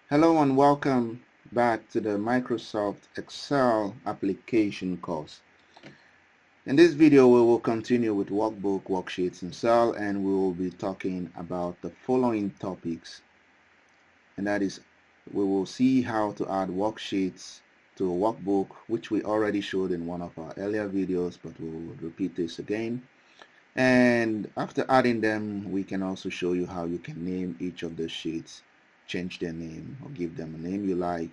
Hello and welcome back to the Microsoft Excel application course. In this video we will continue with Workbook, Worksheets, and Excel, and we will be talking about the following topics, and that is we will see how to add worksheets to a workbook, which we already showed in one of our earlier videos, but we will repeat this again. And after adding them, we can also show you how you can name each of the sheets, change their name or give them a name you like.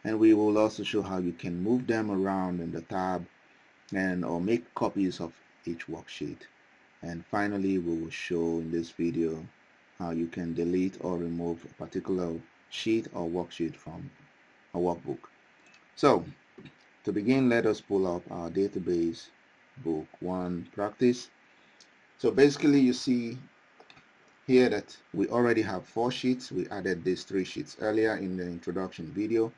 And we will also show how you can move them around in the tab or make copies of each worksheet. And finally, we will show in this video how you can delete or remove a particular sheet or worksheet from a workbook. So to begin, let us pull up our database, book 1 practice. So basically you see here that we already have 4 sheets. We added these 3 sheets earlier in the introduction video.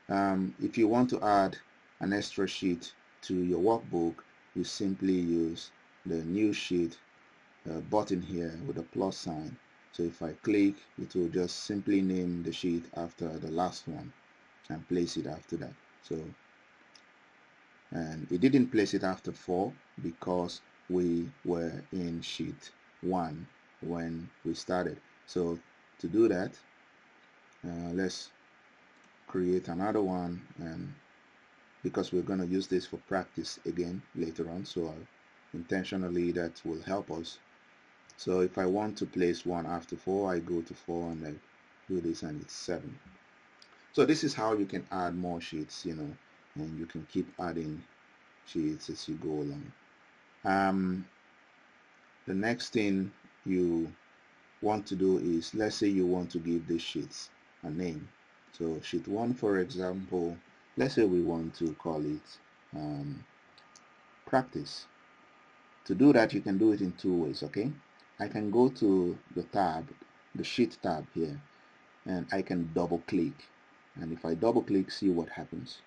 If you want to add an extra sheet to your workbook, you simply use the new sheet button here with a plus sign. So if I click, it will just simply name the sheet after the last one and place it after that. So, and it didn't place it after 4 because we were in sheet 1 when we started. So to do that, let's create another one, and because we're going to use this for practice again later on, so intentionally that will help us. So if I want to place 1 after 4, I go to 4 and I do this, and it's 7. So this is how you can add more sheets, and you can keep adding sheets as you go along. The next thing you want to do is, let's say you want to give these sheets a name. So sheet 1, for example, let's say we want to call it practice. To do that, you can do it in 2 ways. Okay, I can go to the tab, the sheet tab here, and I can double click, and if I double click, see what happens.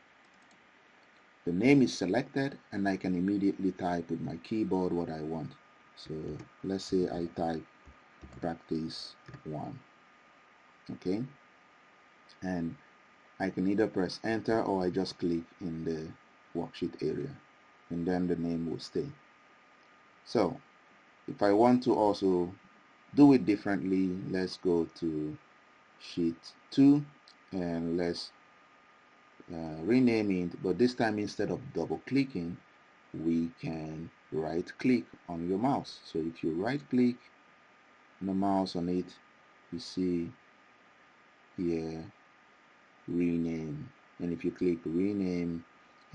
The name is selected, and I can immediately type with my keyboard what I want. So let's say I type practice 1. Okay, and I can either press enter or I just click in the worksheet area, and then the name will stay. So if I want to also do it differently, let's go to sheet 2 and let's rename it, but this time instead of double clicking, we can right click on your mouse. So if you right click the mouse on it, you see here rename, and if you click rename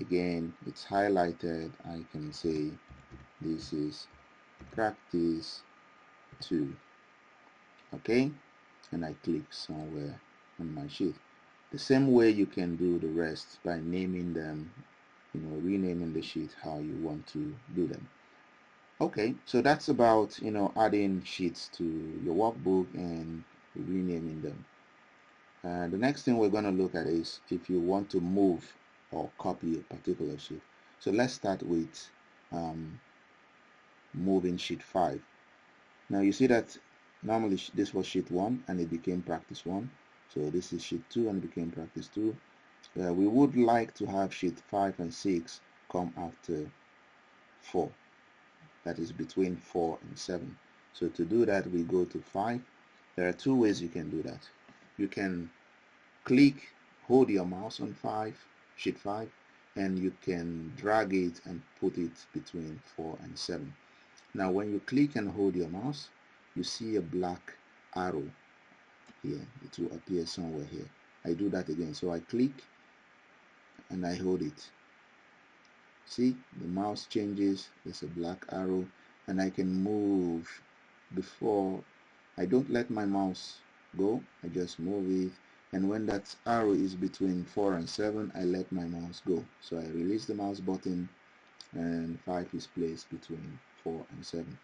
again, it's highlighted. I can say this is practice 2. Okay, and I click somewhere on my sheet. The same way you can do the rest by naming them, renaming the sheet how you want to do them. Okay, so that's about adding sheets to your workbook and renaming them. The next thing we're going to look at is if you want to move or copy a particular sheet. So let's start with moving sheet 5. Now you see that normally this was sheet 1 and it became practice 1. So this is sheet 2 and it became practice 2. We would like to have sheet 5 and 6 come after 4. That is between 4 and 7. So to do that, we go to 5. There are 2 ways you can do that. You can click, hold your mouse on sheet 5, and you can drag it and put it between 4 and 7. Now when you click and hold your mouse, you see a black arrow here. It will appear somewhere here. I do that again. So I click and I hold it. See, the mouse changes. There's a black arrow, and I can move. Before, I don't let my mouse go, I just move it, and when that arrow is between 4 and 7, I let my mouse go. So I release the mouse button and 5 is placed between 4 and 7.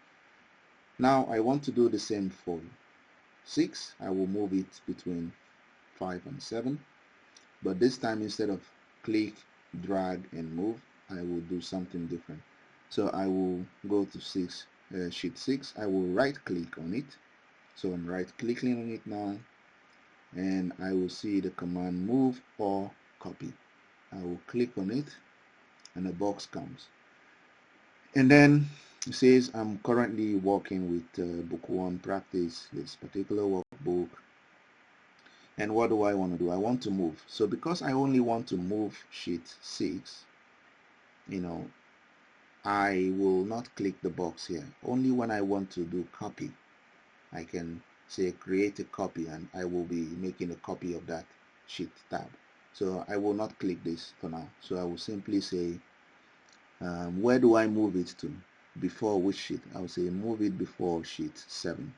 Now I want to do the same for 6. I will move it between 5 and 7, but this time instead of click, drag and move, I will do something different. So I will go to sheet 6. I will right click on it. So I'm right clicking on it now, and I will see the command move or copy. I will click on it and a box comes, and then it says I'm currently working with book 1 practice, this particular workbook. And what do I want to do? I want to move. So because I only want to move sheet 6, I will not click the box here. Only when I want to do copy, I can say create a copy, and I will be making a copy of that sheet tab. So I will not click this for now. So I will simply say, where do I move it to? Before which sheet? I will say move it before sheet 7.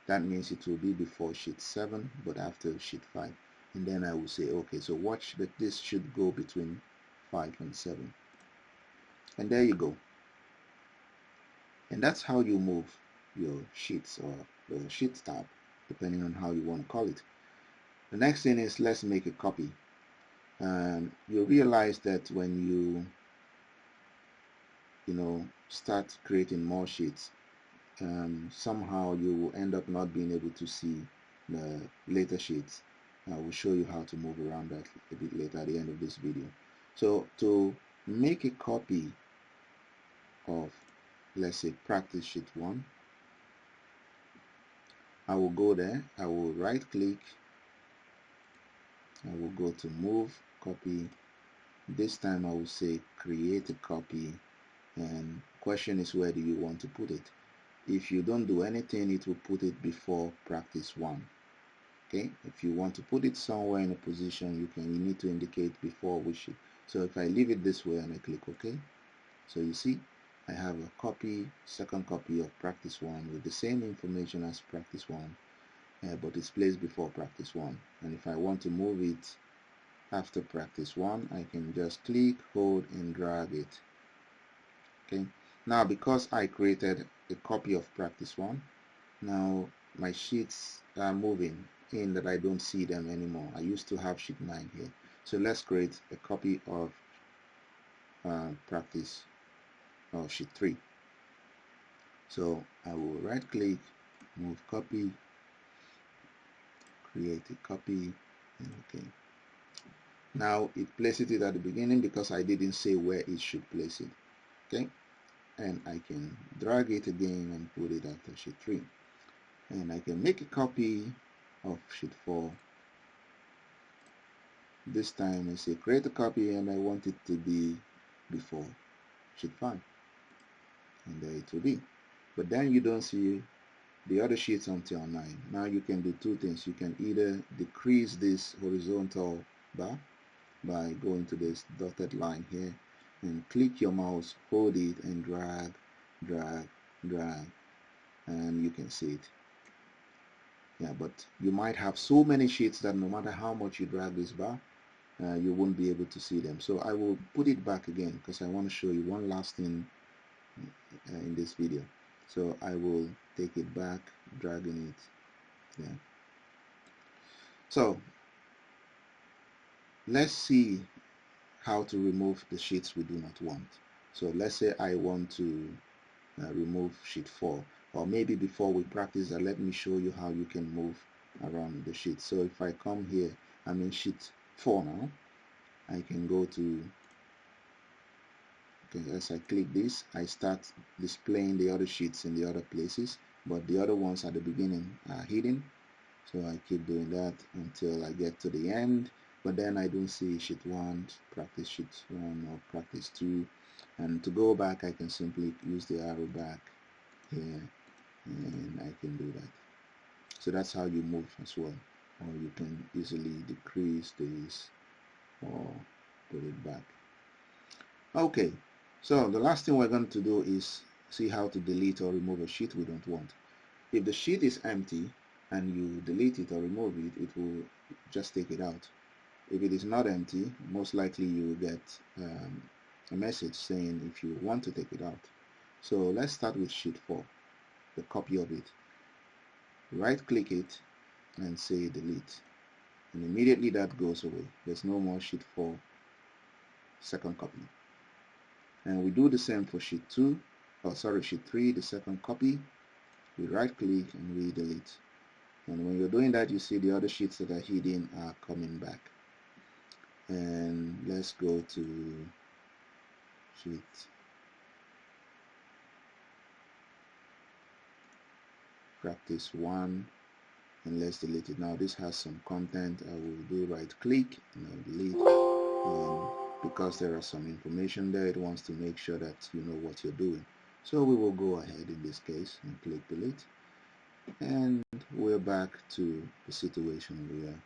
That means it will be before sheet 7 but after sheet 5. And then I will say, okay, so watch that this should go between 5 and 7. And there you go. And that's how you move your sheets, or the sheets tab, depending on how you want to call it. The next thing is, let's make a copy. And you'll realize that when you start creating more sheets, somehow you will end up not being able to see the later sheets. I will show you how to move around that a bit later at the end of this video. So to make a copy of, let's say, practice sheet 1, I will go there, I will right click, I will go to move copy. This time I will say create a copy, and question is, where do you want to put it? If you don't do anything, it will put it before practice 1. Okay, if you want to put it somewhere in a position, you need to indicate before which sheet. So if I leave it this way and I click OK, so you see I have a copy, second copy of practice 1 with the same information as practice 1, but it's placed before practice 1. And if I want to move it after practice 1, I can just click, hold, and drag it. Okay, now because I created a copy of practice 1, now my sheets are moving in that I don't see them anymore. I used to have sheet 9 here. So let's create a copy of practice or sheet 3. So I will right click, move copy, create a copy, and okay. Now it places it at the beginning because I didn't say where it should place it. Okay, and I can drag it again and put it after sheet 3. And I can make a copy of sheet 4. This time I say create a copy, and I want it to be before sheet 5, and there it will be. But then you don't see the other sheets until 9. Now you can do two things. You can either decrease this horizontal bar by going to this dotted line here and click your mouse, hold it, and drag, drag, drag, and you can see it. Yeah, but you might have so many sheets that no matter how much you drag this bar, you won't be able to see them. So I will put it back again because I want to show you one last thing in this video. So I will take it back, dragging it. Yeah. So let's see how to remove the sheets we do not want. So let's say I want to remove sheet 4, or maybe before we practice that, let me show you how you can move around the sheet. So if I come here, I'm in sheet 4 now. I can go to, okay, as I click this, I start displaying the other sheets in the other places, but the other ones at the beginning are hidden. So I keep doing that until I get to the end, but then I don't see sheet 1, practice sheet 1, or practice 2. And to go back, I can simply use the arrow back here, and I can do that. So that's how you move as well. Or you can easily decrease this or put it back. Okay, so the last thing we're going to do is see how to delete or remove a sheet we don't want. If the sheet is empty and you delete it or remove it, it will just take it out. If it is not empty, most likely you will get a message saying if you want to take it out. So let's start with sheet 4, the copy of it. Right click it and say delete, and immediately that goes away. There's no more sheet 4 second copy. And we do the same for sheet 2, sheet 3, the second copy. We right click and we delete, And when you're doing that, you see the other sheets that are hidden are coming back. And let's go to sheet practice 1, and let's delete it. Now this has some content. I will do right click and I'll delete, and because there are some information there, it wants to make sure that you know what you're doing. So we will go ahead in this case and click delete, and we're back to the situation we were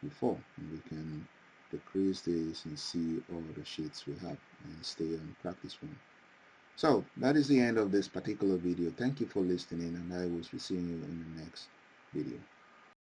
before, and we can decrease this and see all the sheets we have and stay on practice 1. So that is the end of this particular video. Thank you for listening, and I will be seeing you in the next video.